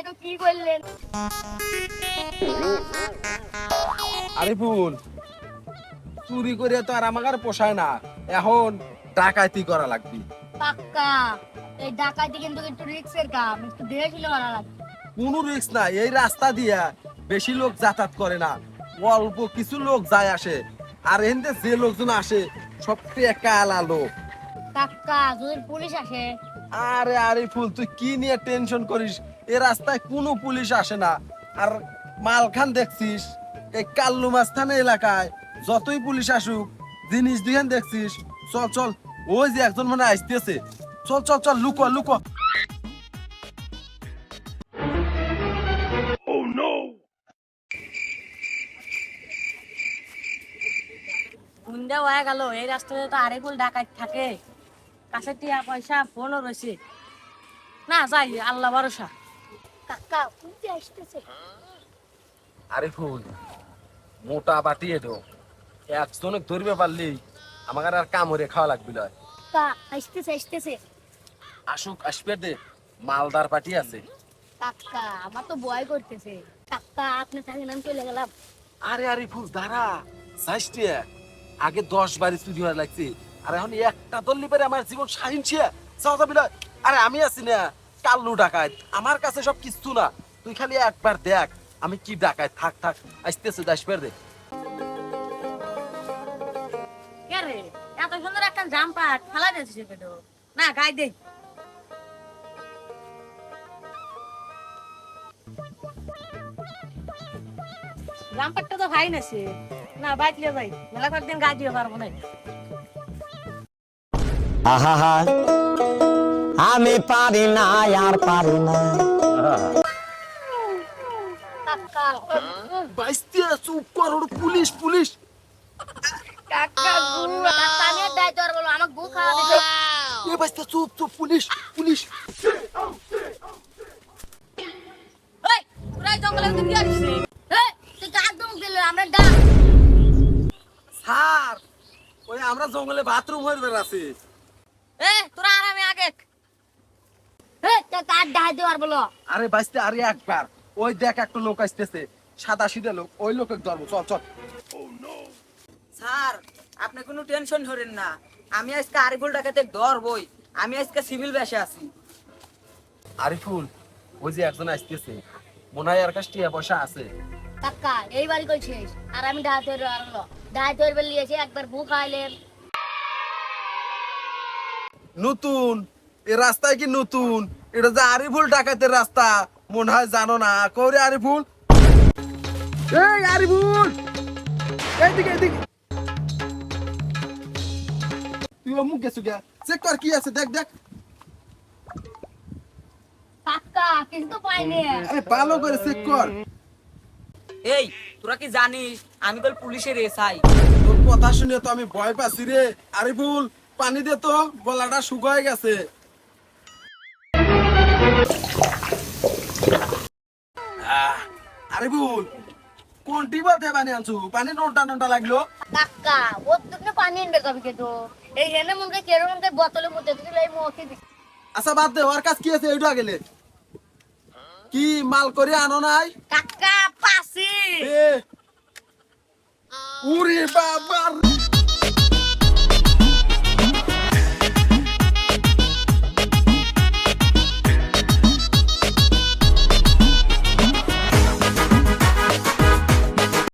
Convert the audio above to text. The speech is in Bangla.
এটা কি করলেন? আরিফুল, চুরি করে তো আর আমাকে আর পোষায় না। এখন ডাকাতি করা লাগবে। পাক্কা এই ডাকাতি কিন্তু একটু রিস্কের কাম, একটু দেখে শুনে করা লাগবে। কোনো রিস্ক নাই, এই রাস্তা দিয়া বেশি লোক যাতায়াত করে না, অল্প কিছু লোক যায় আসে। আর এনতে যে লোকজন আসে সব কালা লোক। পাক্কা যদি পুলিশ আসে? আরে আরিফুল, তুই কি নিয়ে টেনশন করিস? এই রাস্তায় কোনো পুলিশ আসে না। আর মালখান দেখছিস, এই কাল্লু মাস্তান এলাকায় যতই পুলিশ আসুক, জিনিস দিহান দেখছিস। চল চল, ওই যে একজন মনে আসতেছে, চল চল চল, লুকো লুকো। গুন্ডা হয়ে গেল, এই রাস্তাতে তো আরেকুল ডাকাত থাকে, কাছে টিয়া পয়সা ফোনও রয়েছে। না যাই, আল্লাহ ভরসা। কাকা উঠে আসতেছে। আরিফুল, মোটা বাটি এটো, একজনে ধরবে পারলি আমাকে আর কামড়ে খাওয়া লাগবে না। কাকা আসতেছে আসতেছে। আসুক, আসবে দে, মালদার পাটি আছে। কাকা আমার তো ভয় করতেছে। কাকা আপনি থাকেন, আমি চলে গেলাম। আরে আরিফুল দাঁড়া, যাইস আগে 10 বাড়ি চুরি হওয়ার লাগছে, আর এখন একটা দল্লি পারে আমার জীবন সাহিনছে। যাও যাবি না? আরে আমি আছি না, কাল্লু ডাকাত, আমার কাছে সব কিছু না। তুই খালি একবার দেখ আমি কি ডাকাত। থাক থাক, আসতেছে, আসবে দে। কে রে, এত সুন্দর একটা জাম্পার ফালা দিয়েছে কেন? না গাই দে। জাম্পারটা তো ভাই নাছে, না বাইকলে যাই, মেলা কয়েকদিন গাই দিয়ে পারবো না। আহা, আমি পারি না, আর পারি না। কাকা বাইস্তে চুপ কর, ওর পুলিশ পুলিশ। কাকা গুরু কাকা আমি আর দায়িত্ব আর বলো আমাকে গু খাওয়া দিতে। এ বাইস্তে চুপ চুপ, পুলিশ পুলিশ। এই তোরা এই জঙ্গলের ভিতরে কি আসছিস? এই তুই কাক দম দিলে আমরা ডাক। স্যার, ওই আমরা জঙ্গলে বাথরুম হয়ে বেড়াচ্ছি। তোরা আর আমি আগে। এই তুই কাক দায়িত্ব আর বলো। আরে বাইস্তে, আরে একবার ওই দেখ একটা লোক আসতেছে, সাদা সিধা লোক, ওই লোকের ধরবো, চল চল। স্যার, আপনি কোনো টেনশন ধরেন না, আমি আজকে আরিফুল ডাকাতে ধরবই। আমি আজকে সিভিল বেশে আছি। আরিফুল, ওই যে একজন আসতেছে, মনে হয় আর কাছে টিয়া পয়সা আছে। কাকা এই বাড়ি কইছিস আর আমি দায়িত্ব আর বলো দায়িত্ব আর বলিয়েছি একবার গু খাইলেন। নতুন এ রাস্তায় কি নতুন? এটা যে আরিফুল ডাকাতের রাস্তা, মনে হয় জানো না। কৌরে আরিফুল, এই আরিফুল, এইদিকে এইদিকে। তুই মুখ গেছো গিয়া, চেক কর কি আছে, দেখ দেখ। কাকা কিন্তু পাইনি। আরে ভালো করে চেক কর। এই তোরা কি জানিস আমি কল পুলিশের এসআই? তোর কথা শুনে তো আমি ভয় পাচ্ছি রে। আরিফুল, পানি দে তো, গলাটা শুকায় গেছে। আরিফুল, কোন টিবাতে পানি আনছু? পানি নোটা নোটা লাগলো। কাকা ওর দুটো পানি এনবে কবে কে তো এই হেনে মনে কেরকম কে বোতলের মধ্যে দিলে এই মুখে দিছি। আচ্ছা বাদ দে, ওর কাছে কি আছে ওইটা গেলে। কি মাল করে আনো নাই? কাকা পাসি এ উরে বাবা।